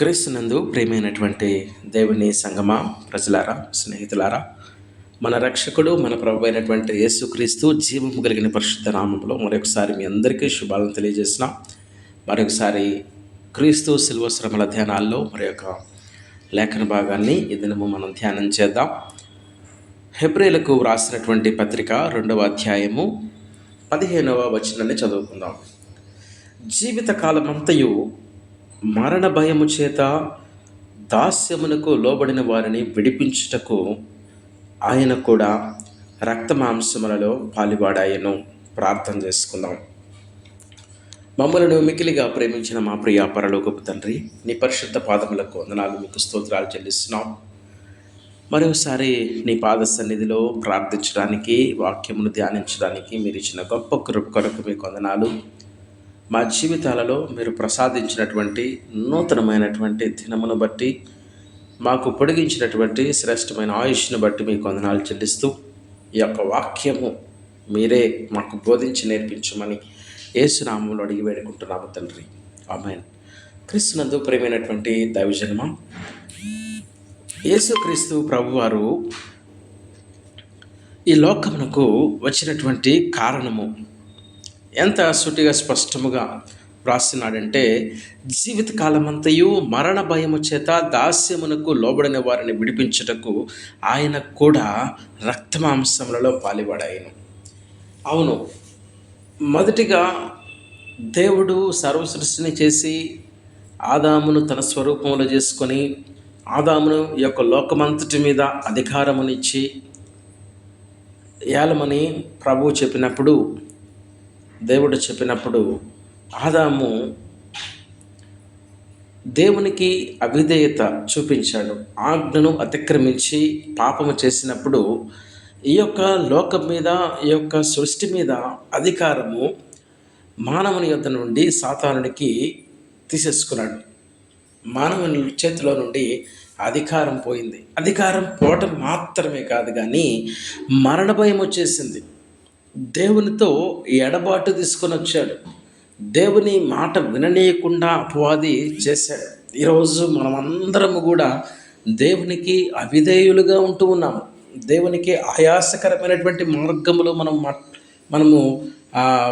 క్రీస్తునందు ప్రియమైనటువంటి దేవుని సంగమా, ప్రజలారా, స్నేహితులారా, మన రక్షకుడు మన ప్రభు అయినటువంటి యేసుక్రీస్తు జీవము కలిగిన పరిశుద్ధ నామంలో మరొకసారి మీ అందరికీ శుభాలను తెలియజేస్తున్నాం. మరొకసారి క్రీస్తు శిలువ శ్రమల ధ్యానాల్లో మరొక లేఖన భాగాన్ని ఈ దినము మనం ధ్యానం చేద్దాం. హెబ్రీలకు వ్రాసినటువంటి పత్రిక 2వ అధ్యాయము 15వ వచనాన్ని చదువుకుందాం. జీవితకాలమంతయు మరణ భయము చేత దాస్యమునకు లోబడిన వారిని విడిపించుటకు ఆయన కూడా రక్తమాంసములలో పాలివాడాయను. ప్రార్థన చేసుకుందాం. మమ్మలను మికిలిగా ప్రేమించిన మా ప్రియ పరలోకపు తండ్రి, నీ పరిశుద్ధ పాదములకు వందనాలు, మీకు స్తోత్రాలు చెల్లిస్తున్నాం. మరోసారి నీ పాద సన్నిధిలో ప్రార్థించడానికి, వాక్యమును ధ్యానించడానికి మీరు ఇచ్చిన గొప్ప కృప కొరకు మీకు వందనాలు. మా జీవితాలలో మీరు ప్రసాదించినటువంటి నూతనమైనటువంటి దినమును బట్టి, మాకు పొడిగించినటువంటి శ్రేష్టమైన ఆయుష్ను బట్టి మీకు వందనాలు చెల్లిస్తూ, ఈ యొక్క వాక్యము మీరే మాకు బోధించి నేర్పించమని యేసునామములో అడిగి వేడుకుంటున్నాము తండ్రి. ఆమేన్. క్రీస్తునందు ప్రియమైనటువంటి దైవజనమా, యేసుక్రీస్తు ప్రభువారు ఈ లోకమునకు వచ్చినటువంటి కారణము ఎంత సూటిగా స్పష్టముగా వ్రాస్తున్నాడంటే, జీవితకాలమంతయు మరణ భయము చేత దాస్యమునకు లోబడిన వారిని విడిపించుటకు ఆయన కూడా రక్తమాంసములలో పాలివాడాయను. అవును, మొదటిగా దేవుడు సర్వ సృష్టిని చేసి ఆదామును తన స్వరూపంలో చేసుకొని ఆదామును ఈ యొక్క లోకమంతటి మీద అధికారమునిచ్చి ఏలమని ప్రభువు చెప్పినప్పుడు, దేవుడు చెప్పినప్పుడు ఆదాము దేవునికి అవిధేయత చూపించాడు. ఆజ్ఞను అతిక్రమించి పాపము చేసినప్పుడు ఈ యొక్క లోకం మీద, ఈ యొక్క సృష్టి మీద అధికారము మానవుని యొద్ద నుండి సాతానునికి తీసేసుకున్నాడు. మానవుని చేతిలో నుండి అధికారం పోయింది. అధికారం పోవటం మాత్రమే కాదు, కానీ మరణ భయం వచ్చేసింది. దేవునితో ఎడబాటు తీసుకొని వచ్చాడు. దేవుని మాట విననీయకుండా అపవాది చేశాడు. ఈరోజు మనమందరము కూడా దేవునికి అవిధేయులుగా ఉంటూ ఉన్నాము. దేవునికి ఆయాసకరమైనటువంటి మార్గములో మనము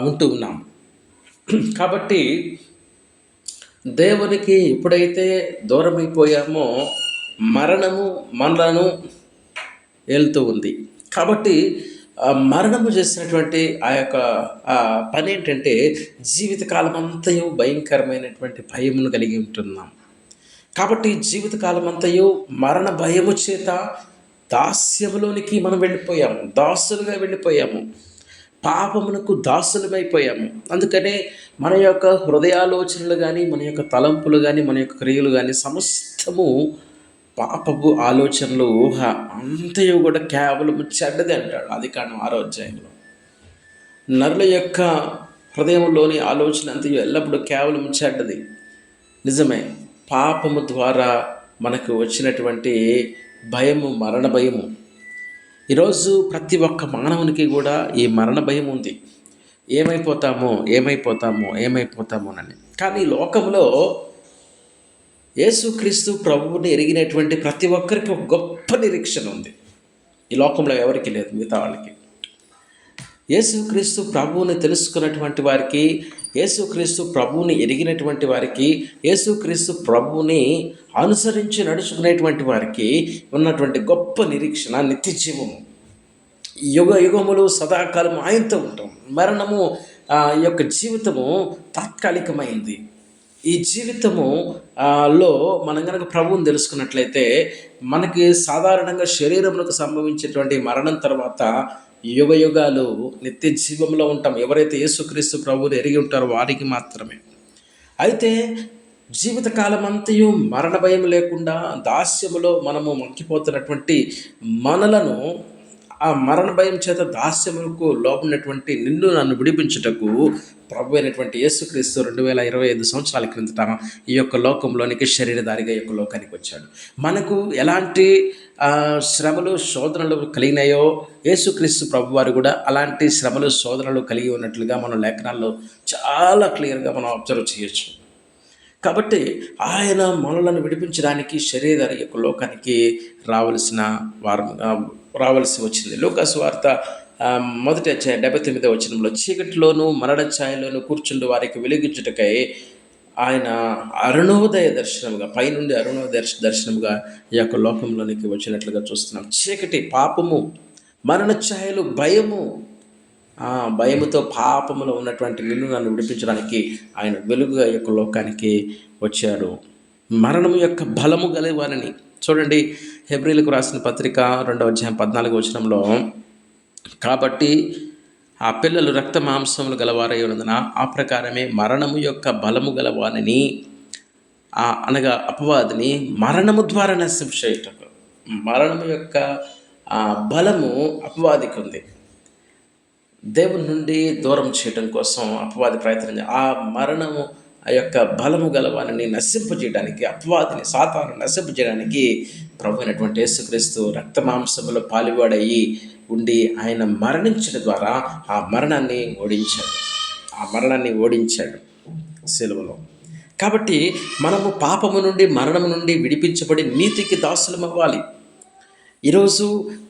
ఉంటూ ఉన్నాము. కాబట్టి దేవునికి ఎప్పుడైతే దూరమైపోయామో మరణము మనలను ఏలుతూ ఉంది. కాబట్టి మరణము చేసినటువంటి ఆ యొక్క పని ఏంటంటే, జీవితకాలం అంతయు భయంకరమైనటువంటి భయమును కలిగి ఉంటున్నాం. కాబట్టి జీవితకాలం అంతయు మరణ భయము చేత దాస్యములోనికి మనం వెళ్ళిపోయాము, దాసులుగా వెళ్ళిపోయాము, పాపమునకు దాసులమైపోయాము. అందుకనే మన యొక్క హృదయాలోచనలు కానీ, మన యొక్క తలంపులు కానీ, మన యొక్క క్రియలు కానీ సమస్తము పాపపు ఆలోచనలు, ఊహ అంతయు కూడా కేవలం చెడ్డది అంటాడు ఆదికాండం 6వ అధ్యాయంలో. నరుల యొక్క హృదయంలోని ఆలోచన అంతయు ఎల్లప్పుడూ కేవలం చెడ్డది. నిజమే, పాపము ద్వారా మనకు వచ్చినటువంటి భయము మరణ భయము. ఈరోజు ప్రతి ఒక్క మానవునికి కూడా ఈ మరణ భయం ఉంది. ఏమైపోతామో అని. కానీ లోకంలో యేసుక్రీస్తు ప్రభువుని ఎరిగినటువంటి ప్రతి ఒక్కరికి ఒక గొప్ప నిరీక్షణ ఉంది. ఈ లోకంలో ఎవరికి లేదు, మిగతా వాళ్ళకి. యేసుక్రీస్తు ప్రభువుని తెలుసుకున్నటువంటి వారికి, యేసుక్రీస్తు ప్రభువుని ఎరిగినటువంటి వారికి, యేసుక్రీస్తు ప్రభువుని అనుసరించి నడుచుకునేటువంటి వారికి ఉన్నటువంటి గొప్ప నిరీక్షణ నిత్య జీవము. యుగ యుగములు సదాకాలం ఆయనతో ఉంటాం. మరణము యొక్క జీవితము తాత్కాలికమైంది. ఈ జీవితము లో మనం కనుక ప్రభువుని తెలుసుకున్నట్లయితే మనకి సాధారణంగా శరీరములకు సంభవించేటువంటి మరణం తర్వాత యుగ యుగాలు నిత్య జీవంలో ఉంటాం. ఎవరైతే యేసుక్రీస్తు ప్రభువుని ఎరిగి ఉంటారో వారికి మాత్రమే. అయితే జీవితకాలం అంతయు మరణ భయం లేకుండా దాస్యములో మనము మక్కిపోతున్నటువంటి మనలను ఆ మరణ భయం చేత దాస్యములకు లోబడినటువంటి నిన్ను నన్ను విడిపించుటకు ప్రభు అయినటువంటి యేసుక్రీస్తు 2025 సంవత్సరాల క్రిందట ఈ యొక్క లోకంలోనికి శరీరధారిగా ఈ యొక్క లోకానికి వచ్చాడు. మనకు ఎలాంటి శ్రమలు శోధనలు కలిగినాయో యేసుక్రీస్తు ప్రభు వారు కూడా అలాంటి శ్రమలు శోధనలు కలిగి ఉన్నట్లుగా మనం లేఖనాల్లో చాలా క్లియర్గా మనం అబ్జర్వ్ చేయొచ్చు. కాబట్టి ఆయన మనలను విడిపించడానికి శరీర యొక్క లోకానికి రావలసిన వారముగా రావలసి వచ్చింది. లూకాసు వార్త మొదటి అధ్యాయం 79వ వచనంలో, చీకటిలోను మరణ ఛాయలోను కూర్చుండు వారికి వెలిగించుటకై ఆయన అరుణోదయ దర్శనముగా, పైనుండి అరుణోదయ దర్శనముగా ఈ యొక్క లోకంలోనికి వచ్చినట్లుగా చూస్తున్నాం. చీకటి, పాపము, మరణ ఛాయలు, భయము, భయముతో పాపములో ఉన్నటువంటి నిన్ను నన్ను విడిపించడానికి ఆయన వెలుగుగా యొక్క లోకానికి వచ్చాడు. మరణము యొక్క బలము గలవారని చూడండి, హెబ్రీలకు రాసిన పత్రిక 2వ అధ్యాయం 14వ వచనంలో, కాబట్టి ఆ పిల్లలు రక్త మాంసములు గలవారై ఉన్నందున ఆ ప్రకారమే మరణము యొక్క బలము గలవారిని, అనగా అపవాదిని మరణము ద్వారా నశించేటకు. మరణము యొక్క బలము అపవాదికి ఉంది. దేవుని నుండి దూరం చేయడం కోసం అపవాది ప్రయత్నం, ఆ మరణము ఆ యొక్క బలము గలవారిని నశింపజేయడానికి, అపవాదిని, సాతాను నశింపజేయడానికి ప్రభు అయినటువంటి యేసుక్రీస్తు రక్త మాంసములో పాలువాడయి ఉండి ఆయన మరణించడం ద్వారా ఆ మరణాన్ని ఓడించాడు సిలువలో. కాబట్టి మనము పాపము నుండి, మరణము నుండి విడిపించబడి నీతికి దాసులం అవ్వాలి. ఈరోజు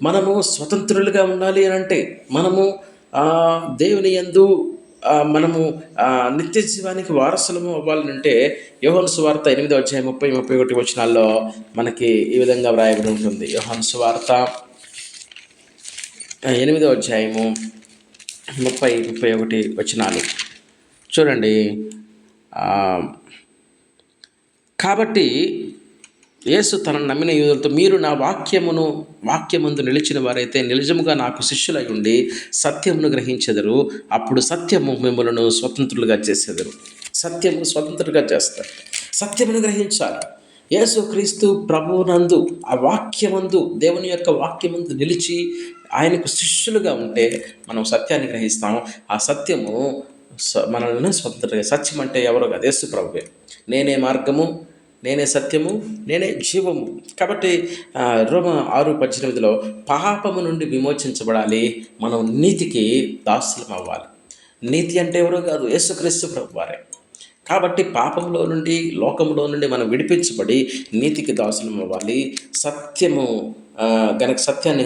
మనము స్వతంత్రులుగా ఉండాలి అని అంటే, మనము దేవుని యందు మనము నిత్య జీవానికి వారసులము అవ్వాలంటే, యోహాను సువార్త 8వ అధ్యాయం 30-31 వచనాల్లో మనకి ఈ విధంగా వ్రాయబడి ఉంటుంది. యోహాను సువార్త 8వ అధ్యాయము 30-31 వచనాలు చూడండి. కాబట్టి యేసు తనను నమ్మిన యూదులతో, మీరు నా వాక్యమందు నిలిచిన వారైతే నిజముగా నాకు శిష్యులై ఉండి సత్యమును గ్రహించెదరు. అప్పుడు సత్యము మిమ్మలను స్వతంత్రులుగా చేసేదరు. సత్యము స్వతంత్రులుగా చేస్తారు. సత్యమును గ్రహించాలి. యేసుక్రీస్తు ప్రభువునందు, ఆ వాక్యమందు, దేవుని యొక్క వాక్యమందు నిలిచి ఆయనకు శిష్యులుగా ఉంటే మనం సత్యాన్ని గ్రహిస్తాం. ఆ సత్యము మనల్ని స్వతంత్రంగా, సత్యం అంటే ఎవరో కాదు, యేసు ప్రభువే. నేనే మార్గము, నేనే సత్యము, నేనే జీవము. కాబట్టి రోమా 6:18లో పాపము నుండి విమోచించబడాలి, మనం నీతికి దాసులం అవ్వాలి. నీతి అంటే ఎవరో కాదు, యేసుక్రీస్తు ప్రభువారే. కాబట్టి పాపంలో నుండి, లోకంలో నుండి మనం విడిపించబడి నీతికి దాసులం అవ్వాలి. సత్యము సత్యాన్ని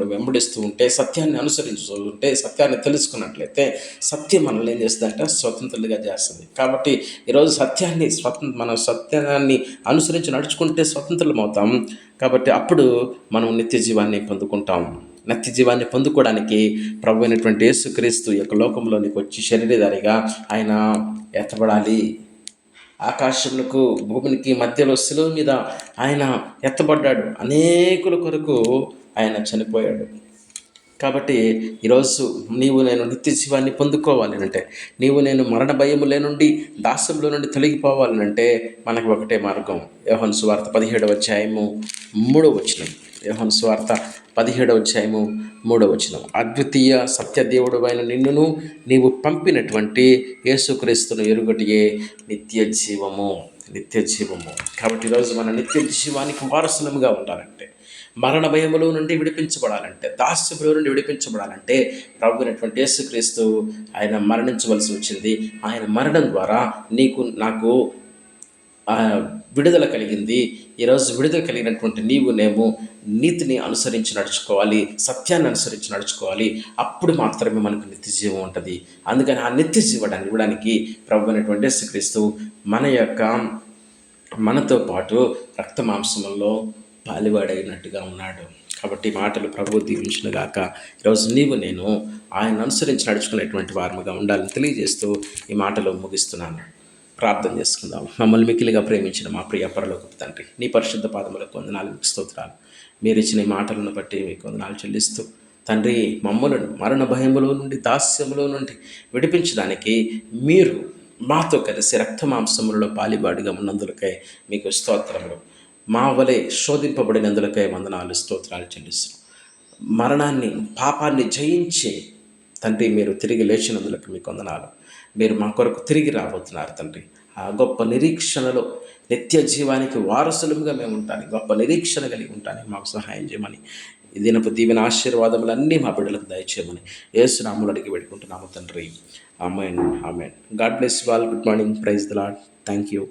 వెంబడిస్తూ ఉంటే, సత్యాన్ని అనుసరిస్తూ ఉంటే, సత్యాన్ని తెలుసుకున్నట్లయితే సత్యం మనల్ని ఏం చేస్తుందంటే స్వతంత్రులుగా చేస్తుంది. కాబట్టి ఈరోజు మనం సత్యాన్ని అనుసరించి నడుచుకుంటే స్వతంత్రులం అవుతాం. కాబట్టి అప్పుడు మనం నిత్య జీవాన్ని పొందుకుంటాం. నిత్య జీవాన్ని పొందుకోవడానికి ప్రభు అయినటువంటి యేసుక్రీస్తు యొక్క లోకంలోనికి వచ్చి శరీరధారిగా ఆయన ఎత్తబడాలి. ఆకాశములకు భూమికి మధ్యలో శిలువ మీద ఆయన ఎత్తబడ్డాడు. అనేకుల కొరకు ఆయన చనిపోయాడు. కాబట్టి ఈరోజు నీవు నేను నిత్య జీవాన్ని పొందుకోవాలి అంటే, నీవు నేను మరణ భయములే నుండి, దాస్యంలో నుండి తొలగిపోవాలనంటే మనకు ఒకటే మార్గం. యోహాను సువార్త 17వ అధ్యాయము 3వ వచనం. యోహాను సువార్త 17వ అధ్యాయము 3వ వచనం. అద్వితీయ సత్యదేవుడు అయిన నిన్నును నీవు పంపినటువంటి యేసుక్రీస్తును ఎరుగటియే నిత్య జీవము. కాబట్టి ఈరోజు మన నిత్య జీవానికి వారసులముగా ఉండాలంటే, మరణ భయములో నుండి విడిపించబడాలంటే, దాస్యములో నుండి విడిపించబడాలంటే ప్రభు అయినటువంటి యేసుక్రీస్తు ఆయన మరణించవలసి వచ్చింది. ఆయన మరణం ద్వారా నాకు విడుదల కలిగింది. ఈరోజు విడుదల కలిగినటువంటి నేను నీతిని అనుసరించి నడుచుకోవాలి, సత్యాన్ని అనుసరించి నడుచుకోవాలి. అప్పుడు మాత్రమే మనకు నిత్య జీవం ఉంటుంది. అందుకని ఆ నిత్య జీవాన్ని ఇవ్వడానికి ప్రభు అయినటువంటి యేసుక్రీస్తు మనతో పాటు రక్త మాంసములలో పాలివాడైనట్టుగా ఉన్నాడు. కాబట్టి మాటలు ప్రభు దీవించును గాక. ఈరోజు నేను ఆయన అనుసరించి నడుచుకునేటువంటి వారముగా ఉండాలని తెలియజేస్తూ ఈ మాటలు ముగిస్తున్నాను. ప్రార్థన చేసుకుందాం. మమ్మల్ని మిక్కిలిగా ప్రేమించిన మా ప్రియ పరలోకపు తండ్రి, నీ పరిశుద్ధ పాదములకు వందనాలు, మీకు స్తోత్రాలు. మీరు ఇచ్చిన ఈ మాటలను బట్టి మీకు వందనాలు చెల్లిస్తూ, తండ్రి, మమ్మలను మరణ భయములో నుండి, దాస్యములో నుండి విడిపించడానికి మీరు మాతో కలిసి రక్త మాంసములలో పాలిబాడుగా ఉన్నందులకై మీకు స్తోత్రములు. మా వలె శోధింపబడినందులకై వందనాలు, స్తోత్రాలు చెల్లిస్తున్నాం. మరణాన్ని, పాపాన్ని జయించి తండ్రి మీరు తిరిగి లేచినందులకు మీకు వందనాలు. మీరు మా కొరకు తిరిగి రాబోతున్నారు తండ్రి. ఆ గొప్ప నిరీక్షణలో నిత్య జీవానికి వారసులుగా మేము ఉంటాను, గొప్ప నిరీక్షణ కలిగి ఉంటాను. మాకు సహాయం చేయమని, ఈ దినపు దీవెన ఆశీర్వాదములన్నీ మా బిడ్డలకు దయచేయమని యేసు నామములో అడిగి పెట్టుకుంటున్నాము తండ్రి. ఆమేన్. God bless you all. Good morning. Praise the Lord. Thank you.